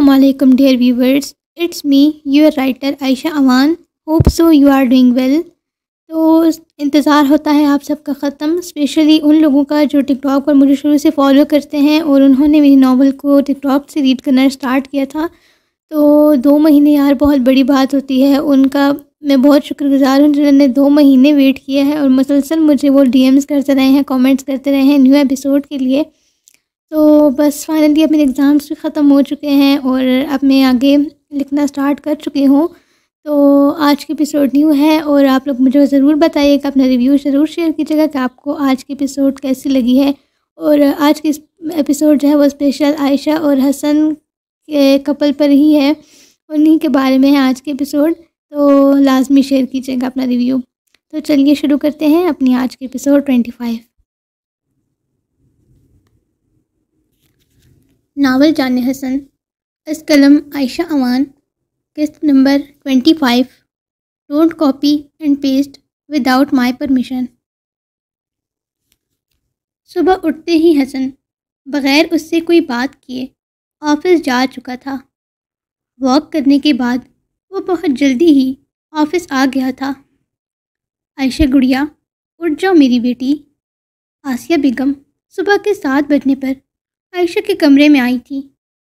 Assalamualaikum dear viewers, it's me, your writer Aisha Awan. Hope so you are doing well. تو انتظار ہوتا ہے آپ سب کا ختم، اسپیشلی ان لوگوں کا جو ٹک ٹاک پر مجھے شروع سے فالو کرتے ہیں اور انہوں نے میری ناول کو ٹک ٹاک سے ریڈ کرنا اسٹارٹ کیا تھا. تو 2 مہینے یار بہت بڑی بات ہوتی ہے، ان کا میں بہت شکر گزار ہوں جنہوں نے 2 مہینے ویٹ کیا ہے اور مسلسل مجھے وہ ڈی ایمز کرتے رہے ہیں، کامنٹس کرتے رہے ہیں نیو ایپیسوڈ کے لیے. تو بس فائنلی اب میرے ایگزامس بھی ختم ہو چکے ہیں اور اب میں آگے لکھنا سٹارٹ کر چکی ہوں. تو آج کی ایپیسوڈ نیو ہے اور آپ لوگ مجھے ضرور بتائیے کہ اپنا ریویو ضرور شیئر کیجیے گا کہ آپ کو آج کی ایپیسوڈ کیسی لگی ہے. اور آج کی ایپیسوڈ جو ہے وہ اسپیشل عائشہ اور حسن کے کپل پر ہی ہے، انہی کے بارے میں ہے آج کی ایپیسوڈ. تو لازمی شیئر کیجیے گا اپنا ریویو. تو چلیے شروع کرتے ہیں اپنی آج کی ایپیسوڈ 25. ناول جان حسن، از قلم عائشہ اوان، قسط number 25. Don't copy and paste without my permission. صبح اٹھتے ہی حسن بغیر اس سے کوئی بات کیے آفس جا چکا تھا. واک کرنے کے بعد وہ بہت جلدی ہی آفس آ گیا تھا. عائشہ گڑیا، اٹھ جاؤ میری بیٹی. آسیہ بیگم صبح کے 7 بجنے پر عائشہ کے کمرے میں آئی تھی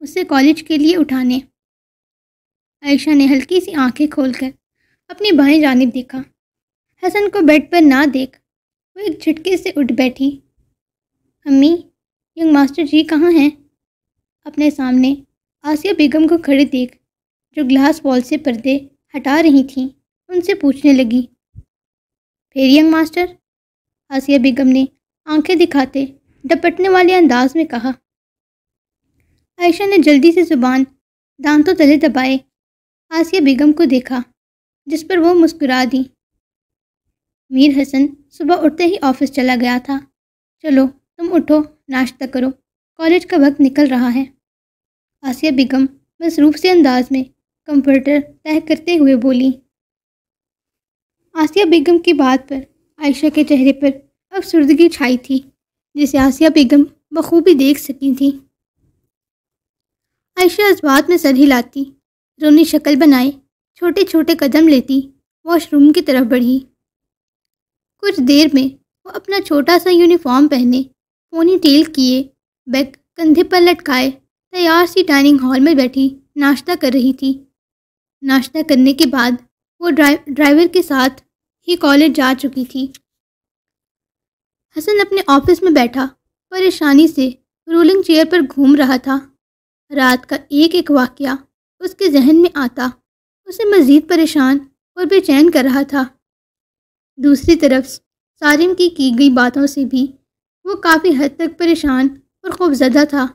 اسے کالج کے لیے اٹھانے. عائشہ نے ہلکی سی آنکھیں کھول کر اپنی بائیں جانب دیکھا. حسن کو بیڈ پر نہ دیکھ وہ ایک جھٹکے سے اٹھ بیٹھی. امی، ینگ ماسٹر جی کہاں ہیں؟ اپنے سامنے آسیہ بیگم کو کھڑے دیکھ جو گلاس وال سے پردے ہٹا رہی تھیں ان سے پوچھنے لگی. پھر ینگ ماسٹر؟ آسیہ بیگم نے آنکھیں دکھاتے ڈپٹنے والے انداز میں کہا. عائشہ نے جلدی سے زبان دانتوں تلے دبائے آسیہ بیگم کو دیکھا جس پر وہ مسکرا دی. میر حسن صبح اٹھتے ہی آفس چلا گیا تھا. چلو تم اٹھو، ناشتہ کرو، کالج کا وقت نکل رہا ہے. آسیہ بیگم مصروف سے انداز میں کمفرٹر طے کرتے ہوئے بولی. آسیہ بیگم کی بات پر عائشہ کے چہرے پر افسردگی چھائی تھی جسے آسیہ بیگم بخوبی دیکھ سکی تھی. عائشہ اس بات میں سر ہلاتی، رونی شکل بنائے چھوٹے چھوٹے قدم لیتی واش روم کی طرف بڑھی. کچھ دیر میں وہ اپنا چھوٹا سا یونیفارم پہنے، پونی ٹیل کیے، بیگ کندھے پر لٹکائے تیار سی ڈائننگ ہال میں بیٹھی ناشتہ کر رہی تھی. ناشتہ کرنے کے بعد وہ ڈرائیور کے ساتھ ہی کالج جا چکی تھی. حسن اپنے آفس میں بیٹھا پریشانی سے رولنگ چیئر پر گھوم رہا تھا. رات کا ایک ایک واقعہ اس کے ذہن میں آتا اسے مزید پریشان اور بے چین کر رہا تھا. دوسری طرف سارم کی گئی باتوں سے بھی وہ کافی حد تک پریشان اور خوفزدہ تھا.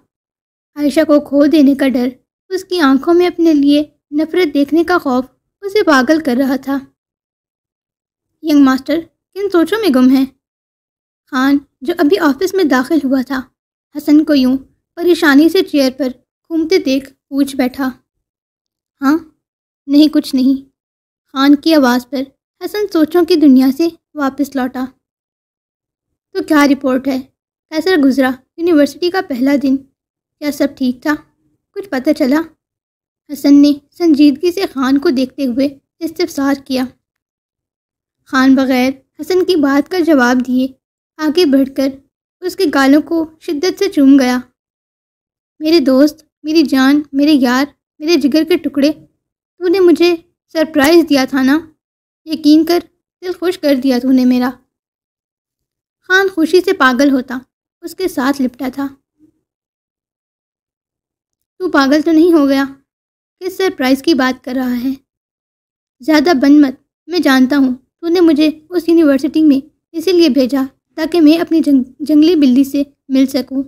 عائشہ کو کھو دینے کا ڈر، اس کی آنکھوں میں اپنے لیے نفرت دیکھنے کا خوف اسے پاگل کر رہا تھا. ینگ ماسٹر کن سوچوں میں گم ہیں؟ خان جو ابھی آفس میں داخل ہوا تھا حسن کو یوں پریشانی سے چیئر پر گھومتے دیکھ پوچھ بیٹھا. ہاں، نہیں کچھ نہیں. خان کی آواز پر حسن سوچوں کی دنیا سے واپس لوٹا. تو کیا رپورٹ ہے؟ کیسا گزرا یونیورسٹی کا پہلا دن؟ کیا سب ٹھیک تھا؟ کچھ پتہ چلا؟ حسن نے سنجیدگی سے خان کو دیکھتے ہوئے استفسار کیا. خان بغیر حسن کی بات کا جواب دیے آگے بڑھ کر اس کے گالوں کو شدت سے چوم گیا. میرے دوست، میری جان، میرے یار، میرے جگر کے ٹکڑے، تو نے مجھے سرپرائز دیا تھا نا؟ یقین کر، دل خوش کر دیا تو نے میرا. خان خوشی سے پاگل ہوتا اس کے ساتھ لپٹا تھا. تو پاگل تو نہیں ہو گیا؟ کس سرپرائز کی بات کر رہا ہے؟ زیادہ بن مت، میں جانتا ہوں تو نے مجھے اس یونیورسٹی میں اسی لیے بھیجا تاکہ میں اپنی جنگلی بلی سے مل سکوں.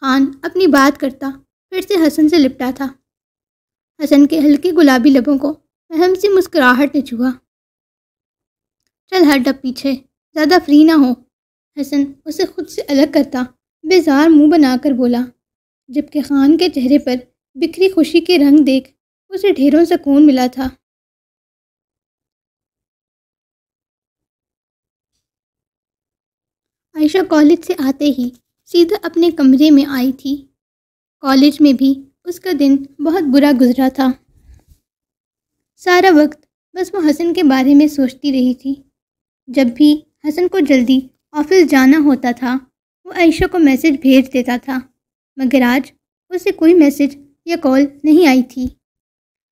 خان اپنی بات کرتا پھر سے حسن سے لپٹا تھا. حسن کے ہلکے گلابی لبوں کو اہم سی مسکراہٹ نے چھوا. چل ہٹ اب پیچھے، زیادہ فری نہ ہو. حسن اسے خود سے الگ کرتا بیزار منہ بنا کر بولا، جبکہ خان کے چہرے پر بکھری خوشی کے رنگ دیکھ اسے ڈھیروں سکون ملا تھا. عائشہ کالج سے آتے ہی سیدھا اپنے کمرے میں آئی تھی. کالج میں بھی اس کا دن بہت برا گزرا تھا۔ سارا وقت بس وہ حسن کے بارے میں سوچتی رہی تھی۔ جب بھی حسن کو جلدی آفس جانا ہوتا تھا وہ عائشہ کو میسج بھیج دیتا تھا، مگر آج اسے کوئی میسج یا کال نہیں آئی تھی۔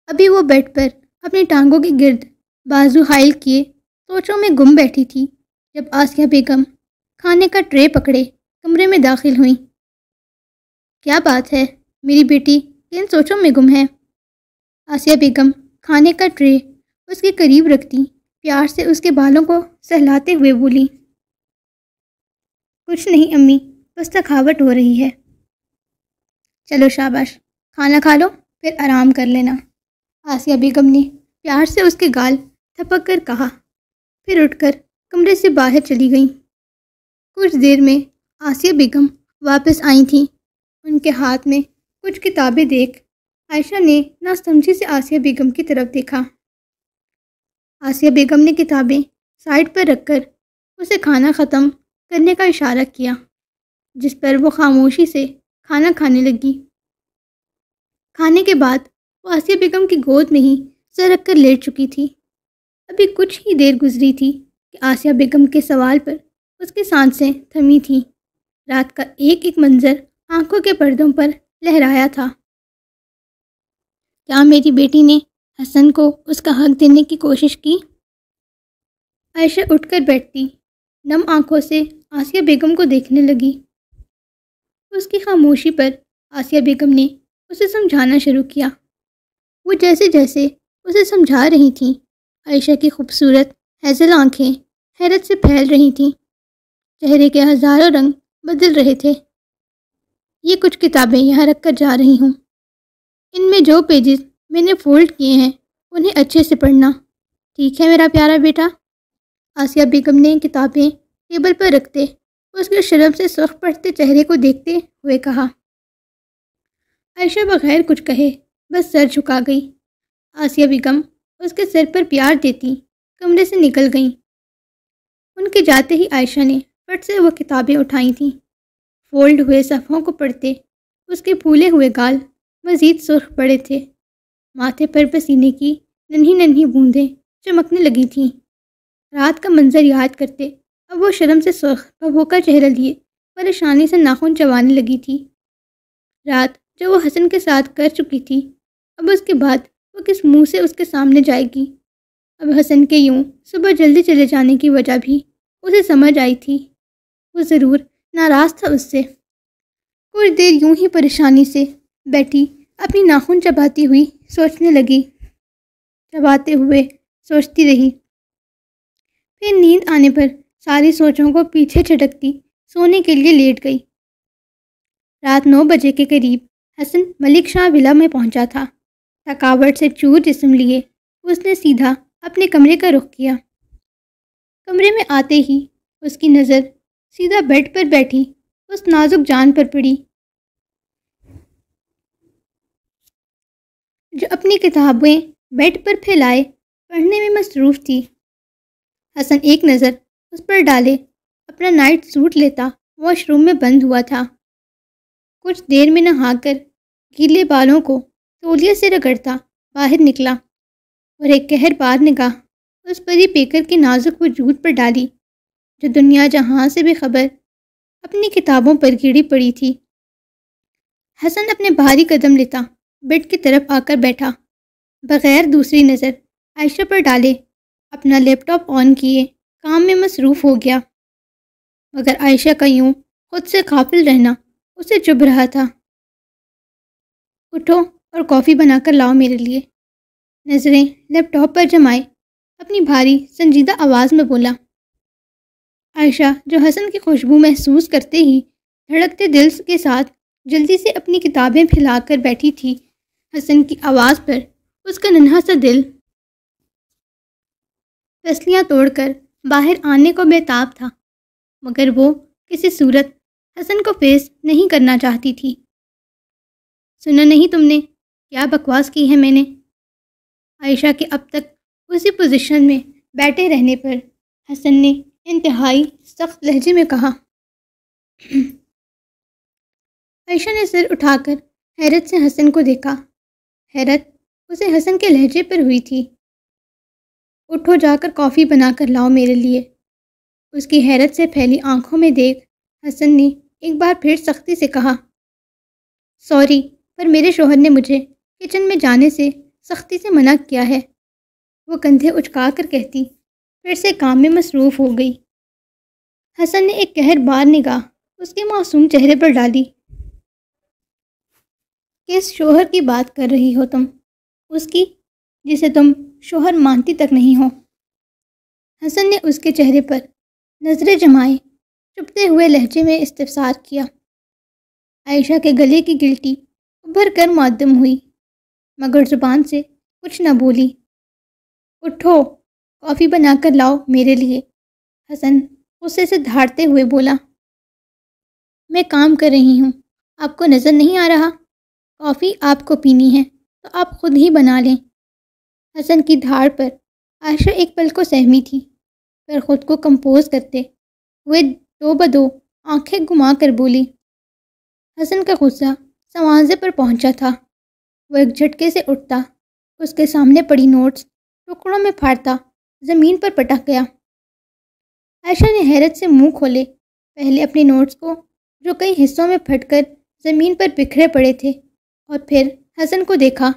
ابھی وہ بیڈ پر اپنی ٹانگوں کے گرد بازو حائل کیے سوچوں میں گم بیٹھی تھی جب آسیہ بیگم کھانے کا ٹرے پکڑے کمرے میں داخل ہوئیں۔ کیا بات ہے، میری بیٹی کن سوچوں میں گم ہے؟ آسیہ بیگم کھانے کا ٹرے اس کے قریب رکھتی پیار سے اس کے بالوں کو سہلاتے ہوئے بولی، کچھ نہیں امی، بس تھکاوٹ ہو رہی ہے۔ چلو شاباش، کھانا کھا لو پھر آرام کر لینا، آسیہ بیگم نے پیار سے اس کے گال تھپک کر کہا، پھر اٹھ کر کمرے سے باہر چلی گئیں۔ کچھ دیر میں آسیہ بیگم واپس آئی تھیں۔ ان کے ہاتھ میں کچھ کتابیں دیکھ عائشہ نے نہ سمجھی سے آسیہ بیگم کی طرف دیکھا۔ آسیہ بیگم نے کتابیں سائڈ پر رکھ کر اسے کھانا ختم کرنے کا اشارہ کیا، جس پر وہ خاموشی سے کھانا کھانے لگی۔ کھانے کے بعد وہ آسیہ بیگم کی گود میں ہی سر رکھ کر لیٹ چکی تھی۔ ابھی کچھ ہی دیر گزری تھی کہ آسیہ بیگم کے سوال پر اس کی سانسیں تھمی تھیں۔ رات کا ایک ایک منظر آنکھوں کے پردوں پر لہرایا تھا۔ کیا میری بیٹی نے حسن کو اس کا حق دینے کی کوشش کی؟ عائشہ اٹھ کر بیٹھتی نم آنکھوں سے آسیہ بیگم کو دیکھنے لگی۔ اس کی خاموشی پر آسیہ بیگم نے اسے سمجھانا شروع کیا۔ وہ جیسے جیسے اسے سمجھا رہی تھیں عائشہ کی خوبصورت ہیزل آنکھیں حیرت سے پھیل رہی تھیں۔ چہرے کے ہزاروں رنگ بدل رہے تھے۔ یہ کچھ کتابیں یہاں رکھ کر جا رہی ہوں، ان میں جو پیجز میں نے فولڈ کیے ہیں انہیں اچھے سے پڑھنا، ٹھیک ہے میرا پیارا بیٹا؟ آسیہ بیگم نے کتابیں ٹیبل پر رکھتے اس کے شرم سے سرخ پڑتے چہرے کو دیکھتے ہوئے کہا۔ عائشہ بغیر کچھ کہے بس سر جھکا گئی۔ آسیہ بیگم اس کے سر پر پیار دیتی کمرے سے نکل گئیں۔ ان کے جاتے ہی عائشہ نے فٹ سے وہ کتابیں اٹھائی تھیں۔ فولڈ ہوئے صفحوں کو پڑھتے اس کے پھولے ہوئے گال مزید سرخ پڑے تھے۔ ماتھے پر پسینے کی ننھی ننھی بوندیں چمکنے لگی تھیں۔ رات کا منظر یاد کرتے اب وہ شرم سے سرخ بھبو کا چہرہ لیے پریشانی سے ناخن چبانے لگی تھی۔ رات جو وہ حسن کے ساتھ کر چکی تھی، اب اس کے بعد وہ کس منہ سے اس کے سامنے جائے گی؟ اب حسن کے یوں صبح جلدی چلے جانے کی وجہ بھی اسے سمجھ آئی تھی۔ وہ ضرور ناراض تھا اس سے۔ کچھ دیر یوں ہی پریشانی سے بیٹھی اپنی ناخن چباتی ہوئی سوچنے لگی، چباتے ہوئے سوچتی رہی۔ پھر نیند آنے پر ساری سوچوں کو پیچھے چھٹکتی سونے کے لیے لیٹ گئی۔ رات 9 بجے کے قریب حسن ملک شاہ ولا میں پہنچا تھا۔ تھکاوٹ سے چور جسم لیے اس نے سیدھا اپنے کمرے کا رخ کیا۔ کمرے میں آتے ہی اس کی نظر سیدھا بیڈ پر بیٹھی اس نازک جان پر پڑی جو اپنی کتابیں بیڈ پر پھیلائے پڑھنے میں مصروف تھی۔ حسن ایک نظر اس پر ڈالے اپنا نائٹ سوٹ لیتا واش روم میں بند ہوا تھا۔ کچھ دیر میں نہا کر گیلے بالوں کو تولیے سے رگڑتا باہر نکلا اور ایک قہر بار نگاہ اس پری پیکر کے نازک وجود پر ڈالی جو دنیا جہاں سے بے خبر اپنی کتابوں پر گڑی پڑی تھی۔ حسن اپنے بھاری قدم لیتا بیڈ کی طرف آ کر بیٹھا، بغیر دوسری نظر عائشہ پر ڈالے اپنا لیپ ٹاپ آن کیے کام میں مصروف ہو گیا، مگر عائشہ کا یوں خود سے غافل رہنا اسے چبھ رہا تھا۔ اٹھو اور کافی بنا کر لاؤ میرے لیے، نظریں لیپ ٹاپ پر جمائے اپنی بھاری سنجیدہ آواز میں بولا۔ عائشہ جو حسن کی خوشبو محسوس کرتے ہی دھڑکتے دل کے ساتھ جلدی سے اپنی کتابیں پھیلا کر بیٹھی تھی، حسن کی آواز پر اس کا ننھا سا دل تسلیاں توڑ کر باہر آنے کو بےتاب تھا، مگر وہ کسی صورت حسن کو فیس نہیں کرنا چاہتی تھی۔ سنا نہیں تم نے کیا بکواس کی ہے میں نے؟ عائشہ کے اب تک اسی پوزیشن میں بیٹھے رہنے پر حسن نے انتہائی سخت لہجے میں کہا۔ عائشہ نے سر اٹھا کر حیرت سے حسن کو دیکھا۔ حیرت اسے حسن کے لہجے پر ہوئی تھی۔ اٹھو، جا کر کافی بنا کر لاؤ میرے لیے۔ اس کی حیرت سے پھیلی آنکھوں میں دیکھ حسن نے ایک بار پھر سختی سے کہا، سوری، پر میرے شوہر نے مجھے کچن میں جانے سے سختی سے منع کیا ہے۔ وہ کندھے اچکا کر کہتی، پھر سے کام میں مصروف ہو گئی۔ حسن نے ایک قہر بار نگاہ اس کے معصوم چہرے پر ڈالی۔ کس شوہر کی بات کر رہی ہو تم؟ اس کی جسے تم شوہر مانتی تک نہیں ہو۔ حسن نے اس کے چہرے پر نظریں جمائے چپتے ہوئے لہجے میں استفسار کیا۔ عائشہ کے گلے کی گلٹی ابھر کر معدم ہوئی، مگر زبان سے کچھ نہ بولی۔ اٹھو، کافی بنا کر لاؤ میرے لیے، حسن غصے سے دھاڑتے ہوئے بولا۔ میں کام کر رہی ہوں، آپ کو نظر نہیں آ رہا؟ کافی آپ کو پینی ہے تو آپ خود ہی بنا لیں۔ حسن کی دھاڑ پر عائشہ ایک پل کو سہمی تھی، پھر خود کو کمپوز کرتے ہوئے دو بدو آنکھیں گھما کر بولی۔ حسن کا غصہ سوانزے پر پہنچا تھا۔ وہ ایک جھٹکے سے اٹھتا، اس کے سامنے پڑی نوٹس ٹکڑوں میں پھاڑتا زمین پر پٹک گیا۔ عائشہ نے حیرت سے منہ کھولے، پہلے اپنے نوٹس کو جو کئی حصوں میں پھٹ کر زمین پر بکھرے پڑے تھے، اور پھر حسن کو دیکھا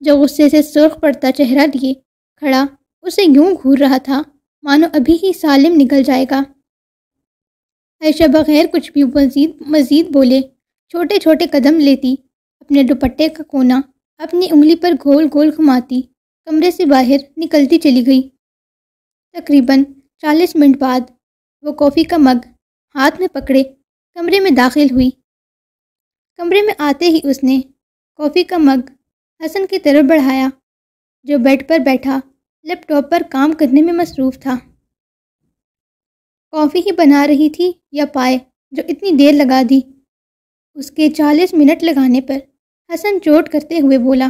جو غصے سے سرخ پڑتا چہرہ لیے کھڑا اسے یوں گھور رہا تھا مانو ابھی ہی سالم نکل جائے گا۔ عائشہ بغیر کچھ بھی مزید بولے چھوٹے چھوٹے قدم لیتی، اپنے دوپٹے کا کونا اپنی انگلی پر گول گول گھماتی کمرے سے باہر نکلتی چلی گئی۔ تقریباً 40 منٹ بعد وہ کافی کا مگ ہاتھ میں پکڑے کمرے میں داخل ہوئی۔ کمرے میں آتے ہی اس نے کافی کا مگ حسن کی طرف بڑھایا، جو بیڈ پر بیٹھا لیپ ٹاپ پر کام کرنے میں مصروف تھا۔ کافی ہی بنا رہی تھی یا پائے جو اتنی دیر لگا دی؟ اس کے 40 منٹ لگانے پر حسن چوٹ کرتے ہوئے بولا۔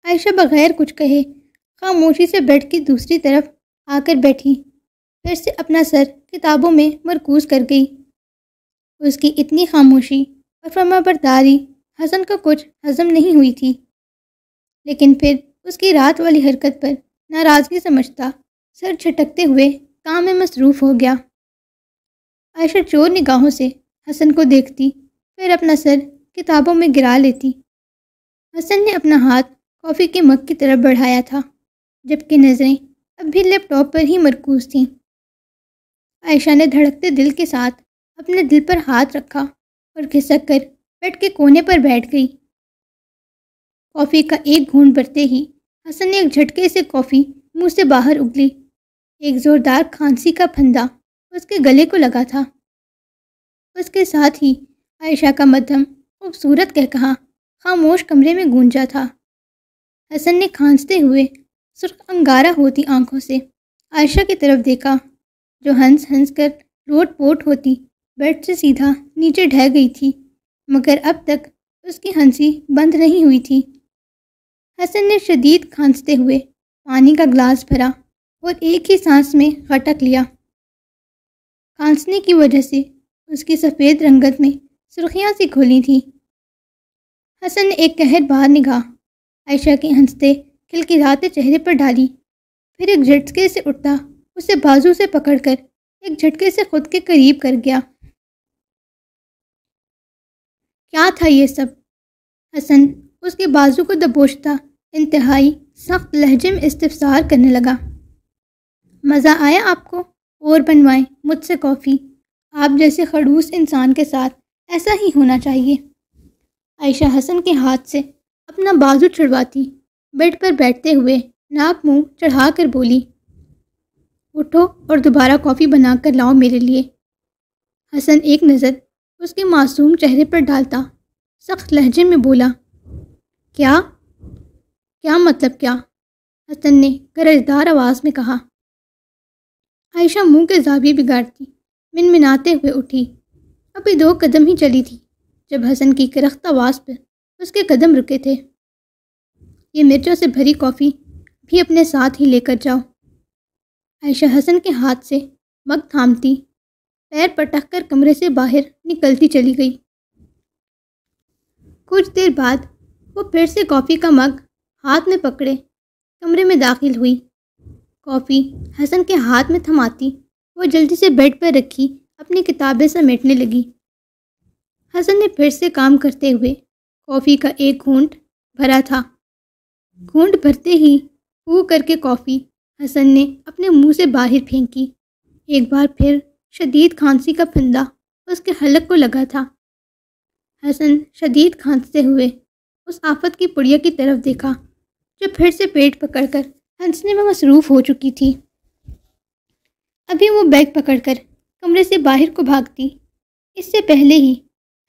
عائشہ بغیر کچھ کہے خاموشی سے بیڈ کی دوسری طرف آ کر بیٹھی، پھر سے اپنا سر کتابوں میں مرکوز کر گئی۔ اس کی اتنی خاموشی اور فرمانبرداری حسن کو کچھ ہضم نہیں ہوئی تھی، لیکن پھر اس کی رات والی حرکت پر ناراضگی سمجھتا سر جھٹکتے ہوئے کام میں مصروف ہو گیا۔ عائشہ چور نگاہوں سے حسن کو دیکھتی، پھر اپنا سر کتابوں میں گرا لیتی۔ حسن نے اپنا ہاتھ کافی کے مگ کی طرف بڑھایا تھا، جبکہ نظریں اب بھی لیپ ٹاپ پر ہی مرکوز تھیں۔ عائشہ نے دھڑکتے دل کے ساتھ اپنے دل پر ہاتھ رکھا اور کھسک کر بیڈ کے کونے پر بیٹھ گئی۔ کافی کا ایک گھونٹ بھرتے ہی حسن نے ایک جھٹکے سے کافی منہ سے باہر اگلی۔ ایک زوردار کھانسی کا پھندا اس کے گلے کو لگا تھا۔ اس کے ساتھ ہی عائشہ کا مدھم خوبصورت کہکہا خاموش کمرے میں گونجا تھا۔ حسن نے کھانستے ہوئے سرخ انگارہ ہوتی آنکھوں سے عائشہ کی طرف دیکھا، جو ہنس ہنس کر لوٹ پوٹ ہوتی بیڈ سے سیدھا نیچے ڈھہ گئی تھی، مگر اب تک اس کی ہنسی بند نہیں ہوئی تھی۔ حسن نے شدید کھانستے ہوئے پانی کا گلاس بھرا اور ایک ہی سانس میں غٹک لیا۔ کھانسنے کی وجہ سے اس کی سفید رنگت میں سرخیاں سی کھلی تھیں۔ حسن نے ایک قہر بار نگاہ عائشہ کے ہنستے کھلکھلاتے چہرے پر ڈالی، پھر ایک جھٹکے سے اٹھتا اسے بازو سے پکڑ کر ایک جھٹکے سے خود کے قریب کر گیا۔ کیا تھا یہ سب؟ حسن اس کے بازو کو دبوچتا انتہائی سخت لہجے میں استفسار کرنے لگا۔ مزہ آیا آپ کو؟ اور بنوائیں مجھ سے کافی؟ آپ جیسے خڑوس انسان کے ساتھ ایسا ہی ہونا چاہیے۔ عائشہ حسن کے ہاتھ سے اپنا بازو چھڑواتی بیڈ پر بیٹھتے ہوئے ناک منہ چڑھا کر بولی، اٹھو اور دوبارہ کافی بنا کر لاؤ میرے لیے۔ حسن ایک نظر اس کے معصوم چہرے پر ڈالتا سخت لہجے میں بولا، کیا مطلب کیا؟ حسن نے گرجدار آواز میں کہا۔ عائشہ منہ کے زاویے بگاڑتی منمناتے ہوئے اٹھی۔ ابھی 2 قدم ہی چلی تھی جب حسن کی کرخت آواز پر اس کے قدم رکے تھے۔ یہ مرچوں سے بھری کافی بھی اپنے ساتھ ہی لے کر جاؤ۔ عائشہ حسن کے ہاتھ سے مگ تھامتی پیر پٹک کر کمرے سے باہر نکلتی چلی گئی۔ کچھ دیر بعد وہ پھر سے کافی کا مگ ہاتھ میں پکڑے کمرے میں داخل ہوئی۔ کافی حسن کے ہاتھ میں تھماتی وہ جلدی سے بیڈ پر رکھی اپنی کتابیں سمیٹنے لگی۔ حسن نے پھر سے کام کرتے ہوئے کافی کا ایک گھونٹ بھرا تھا۔ گھونٹ بھرتے ہی پھو کر کے کافی حسن نے اپنے منہ سے باہر پھینکی۔ ایک بار پھر شدید کھانسی کا پھندا اس کے حلق کو لگا تھا۔ حسن شدید کھانستے ہوئے اس آفت کی پڑیا کی طرف دیکھا جو پھر سے پیٹ پکڑ کر ہنسنے میں مصروف ہو چکی تھی۔ ابھی وہ بیگ پکڑ کر کمرے سے باہر کو بھاگتی، اس سے پہلے ہی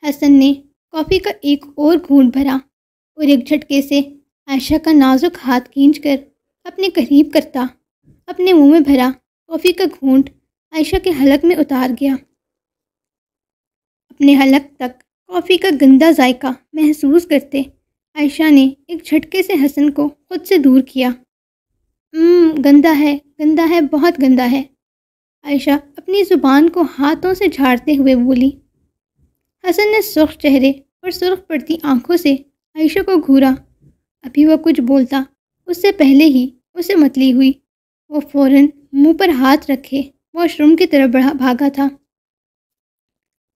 حسن نے کافی کا ایک اور گھونٹ بھرا اور ایک جھٹکے سے عائشہ کا نازک ہاتھ کھینچ کر اپنے قریب کرتا اپنے منہ میں بھرا کافی کا گھونٹ عائشہ کے حلق میں اتار گیا۔ اپنے حلق تک کافی کا گندا ذائقہ محسوس کرتے عائشہ نے ایک جھٹکے سے حسن کو خود سے دور کیا۔ گندا ہے، بہت گندا ہے، عائشہ اپنی زبان کو ہاتھوں سے جھاڑتے ہوئے بولی۔ حسن نے سرخ چہرے اور سرخ پڑتی آنکھوں سے عائشہ کو گھورا۔ ابھی وہ کچھ بولتا اس سے پہلے ہی اسے متلی ہوئی۔ وہ فوراً منہ پر ہاتھ رکھے واش روم کی طرف بھاگا تھا۔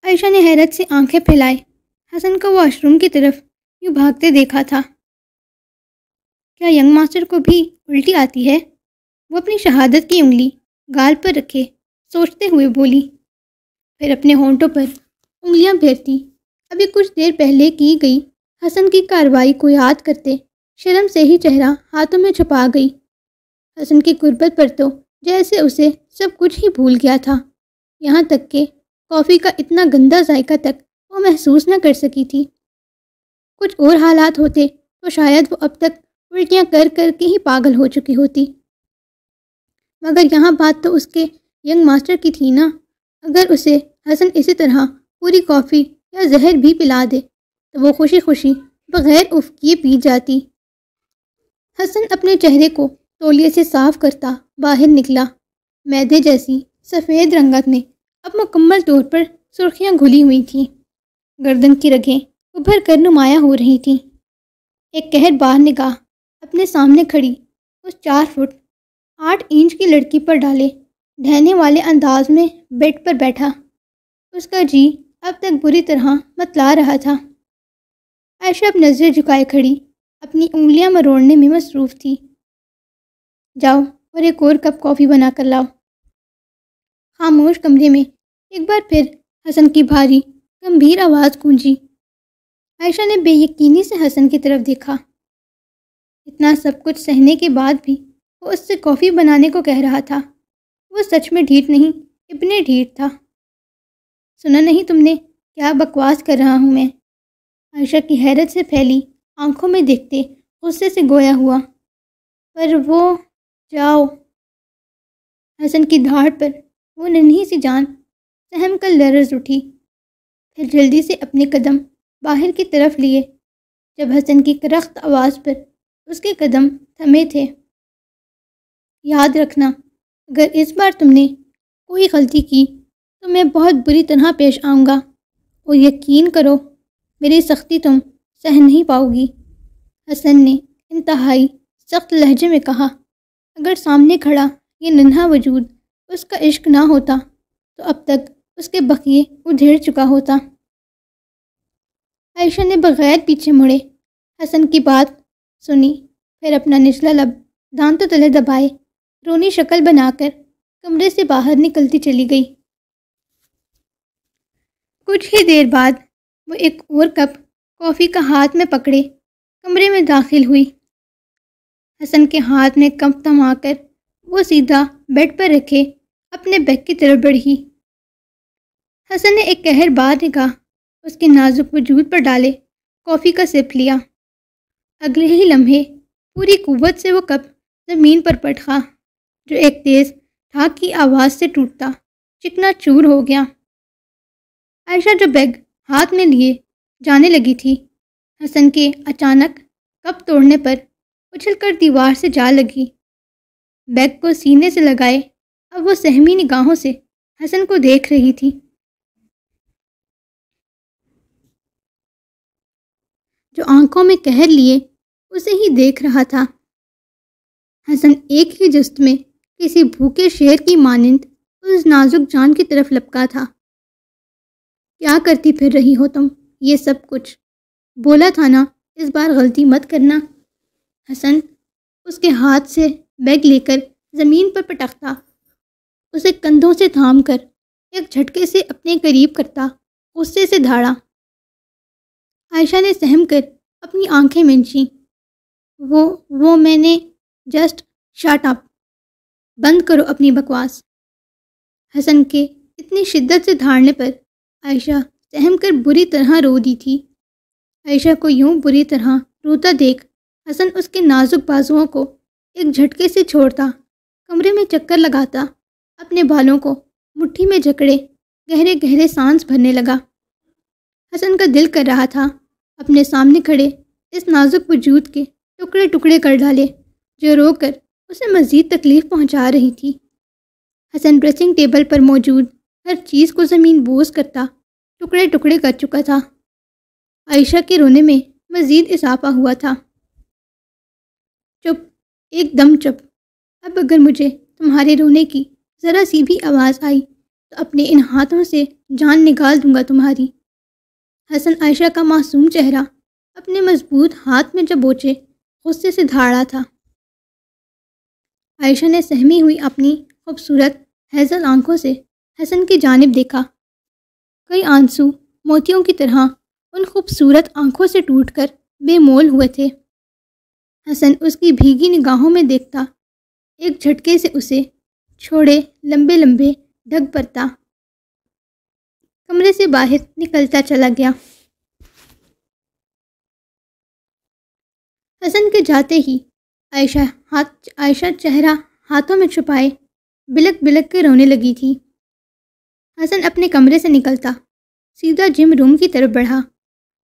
عائشہ نے حیرت سے آنکھیں پھیلائے حسن کو واش روم کی طرف یوں بھاگتے دیکھا تھا۔ کیا ینگ ماسٹر کو بھی الٹی آتی ہے؟ وہ اپنی شہادت کی انگلی گال پر رکھے سوچتے ہوئے بولی، پھر اپنے ہونٹوں پر انگلیاں پھیرتی ابھی کچھ دیر پہلے کی گئی حسن کی کارروائی کو یاد کرتے شرم سے ہی چہرہ ہاتھوں میں چھپا گئی۔ حسن کی قربت پر تو جیسے اسے سب کچھ ہی بھول گیا تھا، یہاں تک کہ کافی کا اتنا گندا ذائقہ تک وہ محسوس نہ کر سکی تھی۔ کچھ اور حالات ہوتے تو شاید وہ اب تک الٹیاں کر کر کے ہی پاگل ہو چکی ہوتی، مگر یہاں بات تو اس کے ینگ ماسٹر کی تھی نا۔ اگر اسے حسن اسی طرح پوری کافی یا زہر بھی پلا دے تو وہ خوشی خوشی بغیر اف کیے پی جاتی۔ حسن اپنے چہرے کو تولیے سے صاف کرتا باہر نکلا۔ میدے جیسی سفید رنگت میں اب مکمل طور پر سرخیاں گھلی ہوئی تھیں، گردن کی رگیں ابھر کر نمایاں ہو رہی تھیں۔ ایک قہر بار نگاہ اپنے سامنے کھڑی اس 4 فٹ 8 انچ کی لڑکی پر ڈالے ڈھہنے والے انداز میں بیڈ پر بیٹھا، اس کا جی اب تک بری طرح متلا رہا تھا۔ عائشہ اب نظریں جھکائے کھڑی اپنی انگلیاں مروڑنے میں مصروف تھی۔ جاؤ اور ایک اور کپ کافی بنا کر لاؤ۔ خاموش کمرے میں ایک بار پھر حسن کی بھاری گمبھیر آواز گونجی۔ عائشہ نے بے یقینی سے حسن کی طرف دیکھا۔ اتنا سب کچھ سہنے کے بعد بھی وہ اس سے کافی بنانے کو کہہ رہا تھا۔ وہ سچ میں ڈھیٹ نہیں، ابن ڈھیٹ تھا۔ سنا نہیں تم نے کیا بکواس کر رہا ہوں میں؟ عائشہ کی حیرت سے پھیلی آنکھوں میں دیکھتے غصے سے گویا ہوا۔ پر وہ جاؤ۔ حسن کی دھاڑ پر وہ ننھی سی جان سہم کر لرز اٹھی، پھر جلدی سے اپنے قدم باہر کی طرف لیے جب حسن کی کرخت آواز پر اس کے قدم تھمے تھے۔ یاد رکھنا، اگر اس بار تم نے کوئی غلطی کی تو میں بہت بری طرح پیش آؤں گا، اور یقین کرو میری سختی تم سہ نہیں پاؤ گی۔ حسن نے انتہائی سخت لہجے میں کہا۔ اگر سامنے کھڑا یہ ننھا وجود اس کا عشق نہ ہوتا تو اب تک اس کے بقیے ادھیڑ چکا ہوتا۔ عائشہ نے بغیر پیچھے مڑے حسن کی بات سنی، پھر اپنا نچلا لب دانتوں تلے دبائے رونی شکل بنا کر کمرے سے باہر نکلتی چلی گئی۔ کچھ ہی دیر بعد وہ ایک اور کپ کافی کا ہاتھ میں پکڑے کمرے میں داخل ہوئی۔ حسن کے ہاتھ میں کپ تھما کر وہ سیدھا بیڈ پر رکھے اپنے بیگ کی طرف بڑھی۔ حسن نے ایک قہر بار نگاہ اس کے نازک وجود پر ڈالے کافی کا سپ لیا۔ اگلے ہی لمحے پوری قوت سے وہ کپ زمین پر پٹخا، جو ایک تیز ٹھاک کی آواز سے ٹوٹتا چکنا چور ہو گیا۔ عائشہ جو بیگ ہاتھ میں لیے جانے لگی تھی، حسن کے اچانک کپ توڑنے پر اچھل کر دیوار سے جا لگی۔ بیگ کو سینے سے لگائے اب وہ سہمی نگاہوں سے حسن کو دیکھ رہی تھی۔ جو آنکھوں میں قہر لیے اسے ہی دیکھ رہا تھا۔ حسن ایک ہی جست میں کسی بھوکے شیر کی مانند اس نازک جان کی طرف لپکا تھا۔ کیا کرتی پھر رہی ہو تم؟ یہ سب کچھ بولا تھا نا، اس بار غلطی مت کرنا۔ حسن اس کے ہاتھ سے بیگ لے کر زمین پر پٹکتا، اسے کندھوں سے تھام کر ایک جھٹکے سے اپنے قریب کرتا، غصے سے دھاڑا۔ عائشہ نے سہم کر اپنی آنکھیں منچیں۔ وہ میں نے جسٹ شٹ اپ، بند کرو اپنی بکواس۔ حسن کے اتنی شدت سے دھاڑنے پر عائشہ سہم کر بری طرح رو دی تھی۔ عائشہ کو یوں بری طرح روتا دیکھ حسن اس کے نازک بازوؤں کو ایک جھٹکے سے چھوڑتا، کمرے میں چکر لگاتا، اپنے بالوں کو مٹھی میں جکڑے گہرے گہرے سانس بھرنے لگا۔ حسن کا دل کر رہا تھا اپنے سامنے کھڑے اس نازک وجود کے ٹکڑے ٹکڑے کر ڈالے جو رو کر اسے مزید تکلیف پہنچا رہی تھی۔ حسن ڈریسنگ ٹیبل پر موجود ہر چیز کو زمین بوس کرتا ٹکڑے ٹکڑے کر چکا تھا۔ عائشہ کے رونے میں مزید اضافہ ہوا تھا۔ چپ، ایک دم چپ۔ اب اگر مجھے تمہارے رونے کی ذرا سی بھی آواز آئی تو اپنے ان ہاتھوں سے جان نکال دوں گا تمہاری۔ حسن عائشہ کا معصوم چہرہ اپنے مضبوط ہاتھ میں جب بوچے غصے سے دھاڑا تھا۔ عائشہ نے سہمی ہوئی اپنی خوبصورت ہیزل آنکھوں سے حسن کی جانب دیکھا۔ کئی آنسو موتیوں کی طرح ان خوبصورت آنکھوں سے ٹوٹ کر بے مول ہوئے تھے۔ حسن اس کی بھیگی نگاہوں میں دیکھتا، ایک جھٹکے سے اسے چھوڑے لمبے لمبے ڈگ پڑتا، کمرے سے باہر نکلتا چلا گیا۔ حسن کے جاتے ہی عائشہ چہرہ ہاتھوں میں چھپائے بلک بلک کے رونے لگی تھی۔ حسن اپنے کمرے سے نکلتا، سیدھا جم روم کی طرف بڑھا،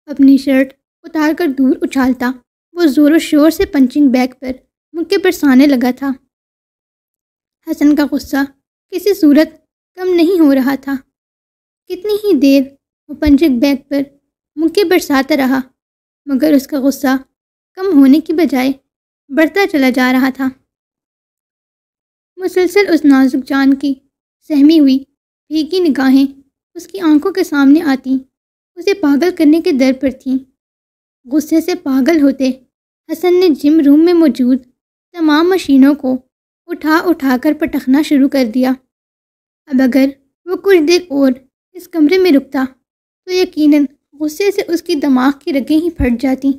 اپنی شرٹ اتار کر دور اچھالتا۔ وہ زور و شور سے پنچنگ بیگ پر مکے برسانے لگا تھا۔ حسن کا غصہ کسی صورت کم نہیں ہو رہا تھا۔ کتنی ہی دیر وہ پنچنگ بیگ پر مکے برساتا رہا، مگر اس کا غصہ کم ہونے کی بجائے بڑھتا چلا جا رہا تھا۔ مسلسل اس نازک جان کی سہمی ہوئی بھیگی نگاہیں اس کی آنکھوں کے سامنے آتی، اسے پاگل کرنے کے در پر تھیں۔ غصے سے پاگل ہوتے حسن نے جم روم میں موجود تمام مشینوں کو اٹھا اٹھا کر پٹکنا شروع کر دیا۔ اب اگر وہ کچھ دیر اور اس کمرے میں رکتا تو یقیناً غصے سے اس کی دماغ کی رگیں ہی پھٹ جاتی۔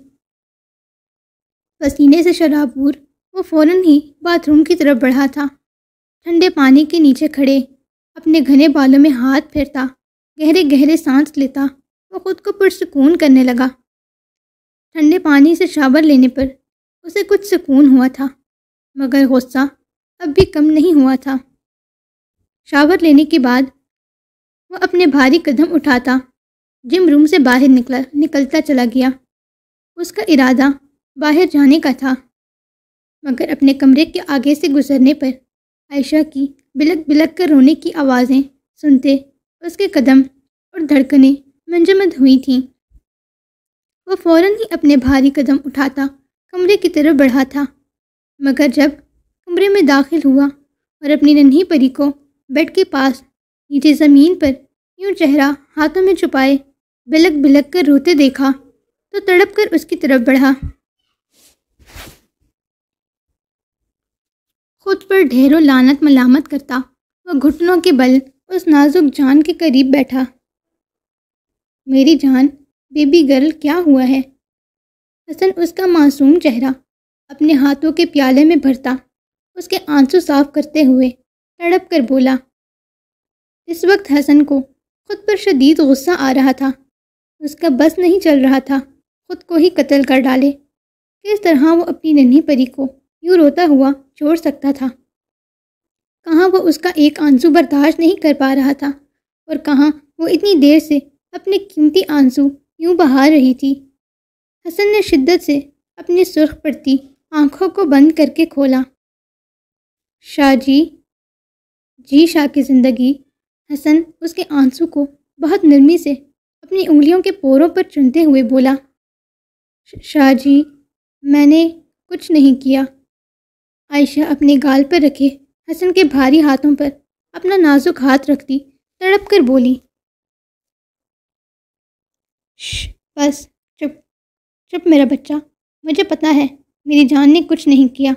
پسینے سے شرابور وہ فوراً ہی باتھ روم کی طرف بڑھا تھا۔ ٹھنڈے پانی کے نیچے کھڑے اپنے گھنے بالوں میں ہاتھ پھیرتا، گہرے گہرے سانس لیتا، وہ خود کو پرسکون کرنے لگا۔ ٹھنڈے پانی سے شاور لینے پر اسے کچھ سکون ہوا تھا، مگر غصہ اب بھی کم نہیں ہوا تھا۔ شاور لینے کے بعد وہ اپنے بھاری قدم اٹھاتا جم روم سے باہر نکلتا چلا گیا۔ اس کا ارادہ باہر جانے کا تھا، مگر اپنے کمرے کے آگے سے گزرنے پر عائشہ کی بلک بلک کر رونے کی آوازیں سنتے اس کے قدم اور دھڑکنیں منجمد ہوئی تھیں۔ وہ فوراً ہی اپنے بھاری قدم اٹھاتا کمرے کی طرف بڑھا تھا، مگر جب کمرے میں داخل ہوا اور اپنی ننھی پری کو بیڈ کے پاس نیچے زمین پر یوں چہرہ ہاتھوں میں چھپائے بلک بلک کر روتے دیکھا تو تڑپ کر اس کی طرف بڑھا۔ خود پر ڈھیروں لعنت ملامت کرتا وہ گھٹنوں کے بل اس نازک جان کے قریب بیٹھا۔ میری جان، بیبی گرل، کیا ہوا ہے؟ حسن اس کا معصوم چہرہ اپنے ہاتھوں کے پیالے میں بھرتا اس کے آنسو صاف کرتے ہوئے تڑپ کر بولا۔ اس وقت حسن کو خود پر شدید غصہ آ رہا تھا۔ اس کا بس نہیں چل رہا تھا خود کو ہی قتل کر ڈالے۔ کس طرح وہ اپنی ننھی پری کو یوں روتا ہوا چھوڑ سکتا تھا؟ کہاں وہ اس کا ایک آنسو برداشت نہیں کر پا رہا تھا، اور کہاں وہ اتنی دیر سے اپنے قیمتی آنسو یوں بہا رہی تھی۔ حسن نے شدت سے اپنی سرخ پڑتی آنکھوں کو بند کر کے کھولا۔ شاہ جی شاہ کی زندگی۔ حسن اس کے آنسو کو بہت نرمی سے اپنی انگلیوں کے پوروں پر چنتے ہوئے بولا۔ شاہ جی، میں نے کچھ نہیں کیا۔ عائشہ اپنے گال پر رکھے حسن کے بھاری ہاتھوں پر اپنا نازک ہاتھ رکھتی تڑپ کر بولی، شش، بس چپ چپ میرا بچہ، مجھے پتہ ہے میری جان نے کچھ نہیں کیا۔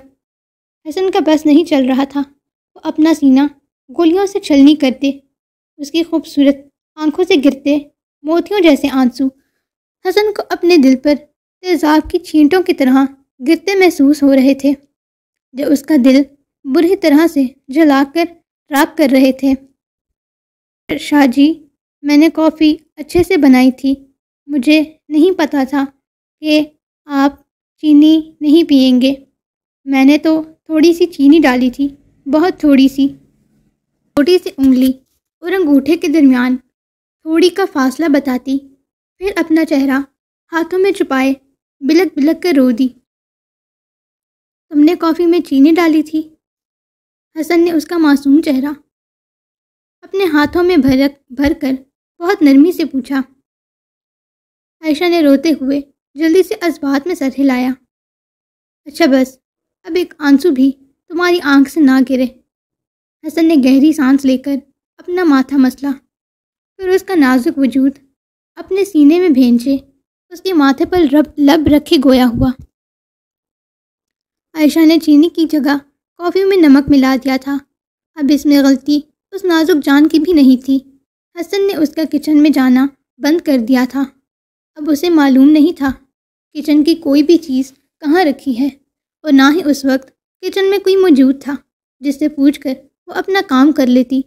حسن کا بس نہیں چل رہا تھا، وہ اپنا سینہ گولیوں سے چھلنی کرتے، اس کی خوبصورت آنکھوں سے گرتے موتیوں جیسے آنسو حسن کو اپنے دل پر تیزاب کی چھینٹوں کی طرح گرتے محسوس ہو رہے تھے، جو اس کا دل بری طرح سے جلا کر راکھ کر رہے تھے۔ شاہ جی، میں نے کافی اچھے سے بنائی تھی، مجھے نہیں پتا تھا کہ آپ چینی نہیں پئیں گے۔ میں نے تو تھوڑی سی چینی ڈالی تھی، بہت تھوڑی سی۔ چھوٹی سی انگلی اور انگوٹھے کے درمیان تھوڑی کا فاصلہ بتاتی، پھر اپنا چہرہ ہاتھوں میں چھپائے بلک بلک کر رو دی۔ تم نے کافی میں چینی ڈالی تھی؟ حسن نے اس کا معصوم چہرہ اپنے ہاتھوں میں بھر کر بہت نرمی سے پوچھا۔ عائشہ نے روتے ہوئے جلدی سے اسبات میں سر ہلایا۔ اچھا بس، اب ایک آنسو بھی تمہاری آنکھ سے نہ گرے۔ حسن نے گہری سانس لے کر اپنا ماتھا مسلا، پھر اس کا نازک وجود اپنے سینے میں بھینچے اس کے ماتھے پر لب رکھے گویا ہوا۔ عائشہ نے چینی کی جگہ کافی میں نمک ملا دیا تھا، اب اس میں غلطی اس نازک جان کی بھی نہیں تھی۔ حسن نے اس کا کچن میں جانا بند کر دیا تھا، اب اسے معلوم نہیں تھا کچن کی کوئی بھی چیز کہاں رکھی ہے، اور نہ ہی اس وقت کچن میں کوئی موجود تھا جس سے پوچھ کر وہ اپنا کام کر لیتی۔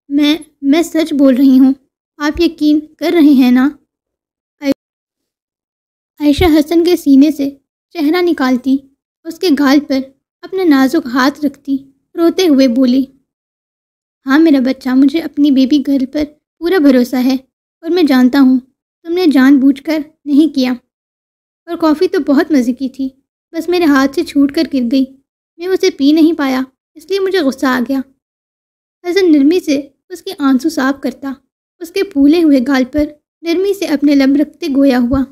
میں سچ بول رہی ہوں، آپ یقین کر رہے ہیں نا؟ عائشہ حسن کے سینے سے چہرہ نکالتی، اس کے گال پر اپنا نازک ہاتھ رکھتی روتے ہوئے بولی، ہاں میرا بچہ، مجھے اپنی بیبی گرل پر پورا بھروسہ ہے، اور میں جانتا ہوں تم نے جان بوجھ کر نہیں کیا۔ اور کافی تو بہت مزے کی تھی، بس میرے ہاتھ سے چھوٹ کر گر گئی، میں اسے پی نہیں پایا، اس لیے مجھے غصہ آ گیا۔ حسن نرمی سے اس کے آنسو صاف کرتا، اس کے پھولے ہوئے گال پر نرمی سے اپنے لب رکھتے گویا ہوا۔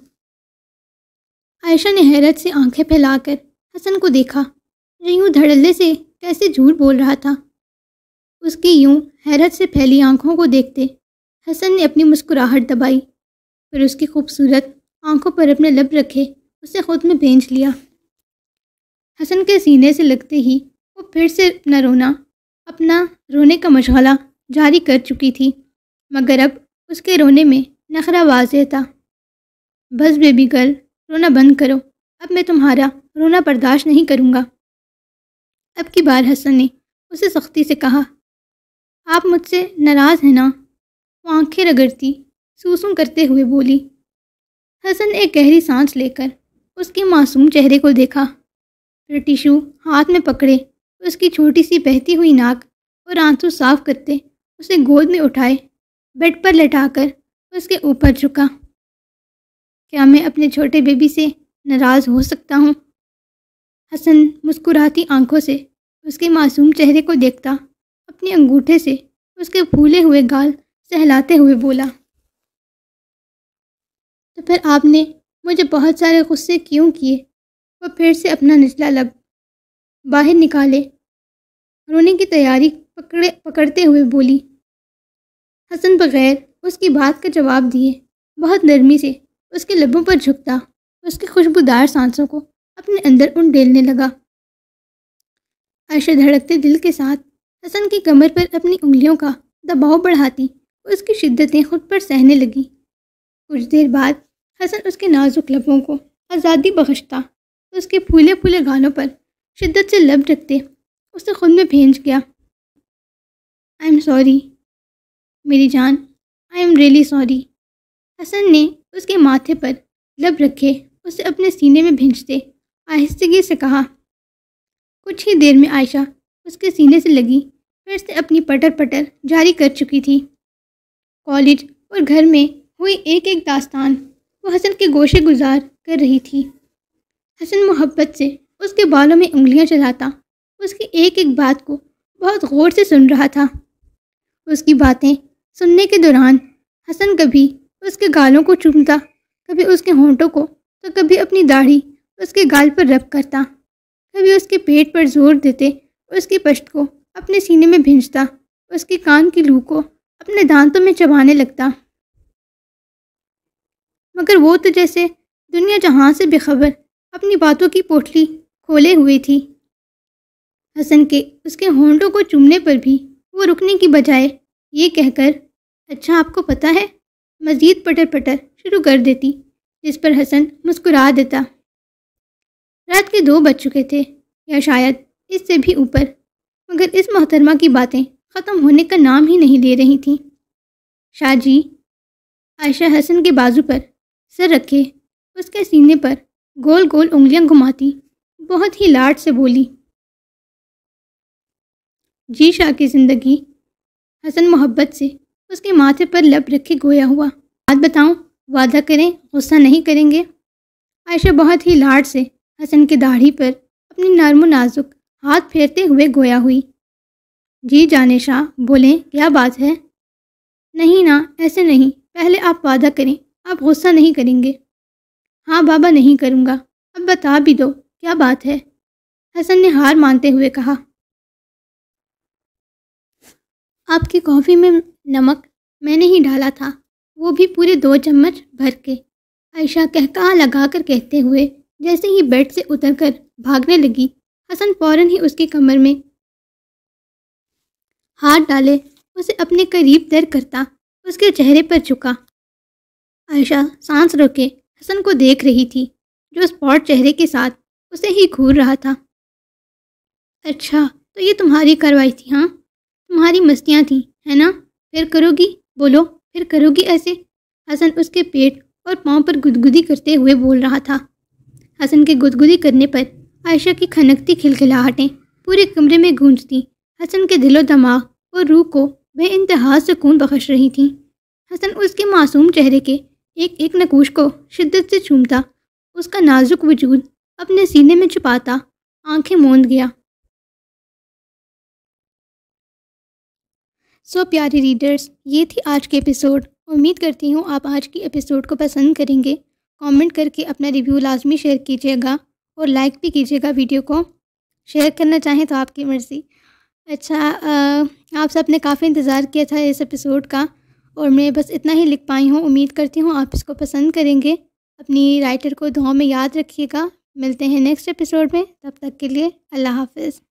عائشہ نے حیرت سے آنکھیں پھیلا کر حسن کو دیکھا، جو یوں دھڑلے سے کیسے جھوٹ بول رہا تھا۔ اس کی یوں حیرت سے پھیلی آنکھوں کو دیکھتے حسن نے اپنی مسکراہٹ دبائی، پھر اس کی خوبصورت آنکھوں پر اپنے لب رکھے اسے خود میں بھینچ لیا۔ حسن کے سینے سے لگتے ہی وہ پھر سے نہ رونا، اپنا رونے کا مشغلہ جاری کر چکی تھی، مگر اب اس کے رونے میں نخرہ واضح تھا۔ بس بیبی گرل، رونا بند کرو، اب میں تمہارا رونا برداشت نہیں کروں گا۔ اب کی بار حسن نے اسے سختی سے کہا، آپ مجھ سے ناراض ہیں نا؟ وہ آنکھیں رگڑتی سوسوں کرتے ہوئے بولی۔ حسن نے ایک گہری سانس لے کر اس کے معصوم چہرے کو دیکھا، پھر ٹیشو ہاتھ میں پکڑے اس کی چھوٹی سی بہتی ہوئی ناک اور آنسو صاف کرتے اسے گود میں اٹھائے بیڈ پر لٹا کر اس کے اوپر جھکا۔ کیا میں اپنے چھوٹے بیبی سے ناراض ہو سکتا ہوں؟ حسن مسکراتی آنکھوں سے اس کے معصوم چہرے کو دیکھتا اپنے انگوٹھے سے اس کے پھولے ہوئے گال سہلاتے ہوئے بولا، تو پھر آپ نے مجھے بہت سارے غصے کیوں کیے؟ وہ پھر سے اپنا نچلا لب باہر نکالے رونے کی تیاری پکڑتے ہوئے بولی۔ حسن بغیر اس کی بات کا جواب دیے بہت نرمی سے اس کے لبوں پر جھکتا، اس کی خوشبودار سانسوں کو اپنے اندر انڈیلنے لگا۔ عائشہ دھڑکتے دل کے ساتھ حسن کی کمر پر اپنی انگلیوں کا دباؤ بڑھاتی اس کی شدتیں خود پر سہنے لگی۔ کچھ دیر بعد حسن اس کے نازک لبوں کو آزادی بخشتا، اس کے پھولے پھولے گالوں پر شدت سے لب رکھتے اسے خود میں بھینچ گیا۔ آئی ایم سوری میری جان، آئی ایم ریئلی سوری۔ حسن نے اس کے ماتھے پر لب رکھے اسے اپنے سینے میں بھینچتے آہستگی سے کہا۔ کچھ ہی دیر میں عائشہ اس کے سینے سے لگی پھر سے اپنی پٹر پٹر جاری کر چکی تھی۔ کالج اور گھر میں ہوئی ایک ایک داستان وہ حسن کے گوشے گزار کر رہی تھی۔ حسن محبت سے اس کے بالوں میں انگلیاں چلاتا اس کی ایک ایک بات کو بہت غور سے سن رہا تھا۔ اس کی باتیں سننے کے دوران حسن کبھی اس کے گالوں کو چومتا، کبھی اس کے ہونٹوں کو تو کبھی اپنی داڑھی اس کے گال پر رب کرتا، کبھی اس کے پیٹ پر زور دیتے، اس کی پشت کو اپنے سینے میں بھینچتا، اس کے کان کی لو کو اپنے دانتوں میں چبانے لگتا۔ مگر وہ تو جیسے دنیا جہاں سے بے خبر اپنی باتوں کی پوٹلی کھولے ہوئی تھی۔ حسن کے اس کے ہونٹوں کو چومنے پر بھی وہ رکنے کی بجائے یہ کہہ کر اچھا آپ کو پتہ ہے، مزید پٹر پٹر شروع کر دیتی، جس پر حسن مسکرا دیتا۔ رات کے 2 بج چکے تھے یا شاید اس سے بھی اوپر، مگر اس محترمہ کی باتیں ختم ہونے کا نام ہی نہیں لے رہی تھیں۔ شاہ جی، عائشہ حسن کے بازو پر سر رکھے اس کے سینے پر گول گول انگلیاں گھماتی بہت ہی لاڈ سے بولی۔ جی شاہ کی زندگی، حسن محبت سے اس کے ماتھے پر لب رکھے گویا ہوا۔ بات بتاؤں، وعدہ کریں غصہ نہیں کریں گے؟ عائشہ بہت ہی لاڈ سے حسن کی داڑھی پر اپنی نرم و نازک ہاتھ پھیرتے ہوئے گویا ہوئی۔ جی جانے شاہ، بولیں کیا بات ہے؟ نہیں نا، ایسے نہیں، پہلے آپ وعدہ کریں آپ غصہ نہیں کریں گے۔ ہاں بابا، نہیں کروں گا، اب بتا بھی دو کیا بات ہے؟ حسن نے ہار مانتے ہوئے کہا۔ آپ کی کافی میں نمک میں نے ہی ڈالا تھا، وہ بھی پورے 2 چمچ بھر کے، عائشہ کہکہا لگا کر کہتے ہوئے جیسے ہی بیڈ سے اتر کر بھاگنے لگی، حسن فوراً ہی اس کی کمر میں ہاتھ ڈالے اسے اپنے قریب تر کرتا اس کے چہرے پر جھکا۔ عائشہ سانس روکے حسن کو دیکھ رہی تھی، جو اسپاٹ چہرے کے ساتھ اسے ہی گھور رہا تھا۔ اچھا تو یہ تمہاری کارروائی تھی؟ ہاں تمہاری مستیاں تھیں، ہے نا؟ پھر کرو گی، بولو پھر کرو گی ایسے؟ حسن اس کے پیٹ اور پاؤں پر گدگدی کرتے ہوئے بول رہا تھا۔ حسن کے گدگدی کرنے پر عائشہ کی کھنکتی کھلکھلاہٹیں پورے کمرے میں گونجتی، حسن کے دل و دماغ اور روح کو بے انتہا سکون بخش رہی تھیں۔ حسن اس کے معصوم چہرے کے ایک ایک نقوش کو شدت سے چومتا، اس کا نازک وجود اپنے سینے میں چھپاتا آنکھیں موند گیا۔ سو پیارے ریڈرز، یہ تھی آج کے ایپیسوڈ۔ امید کرتی ہوں آپ آج کی ایپیسوڈ کو پسند کریں گے۔ کامنٹ کر کے اپنا ریویو لازمی شیئر کیجیے گا اور لائک بھی کیجیے گا ویڈیو کو۔ شیئر کرنا چاہیں تو آپ کی مرضی۔ اچھا، آپ سب نے کافی انتظار کیا تھا اس ایپیسوڈ کا، اور میں بس اتنا ہی لکھ پائی ہوں۔ امید کرتی ہوں آپ اس کو پسند کریں گے۔ اپنی رائٹر کو دعاؤں میں یاد رکھیے گا۔ ملتے ہیں نیکسٹ ایپیسوڈ میں، تب تک کے لیے اللہ حافظ۔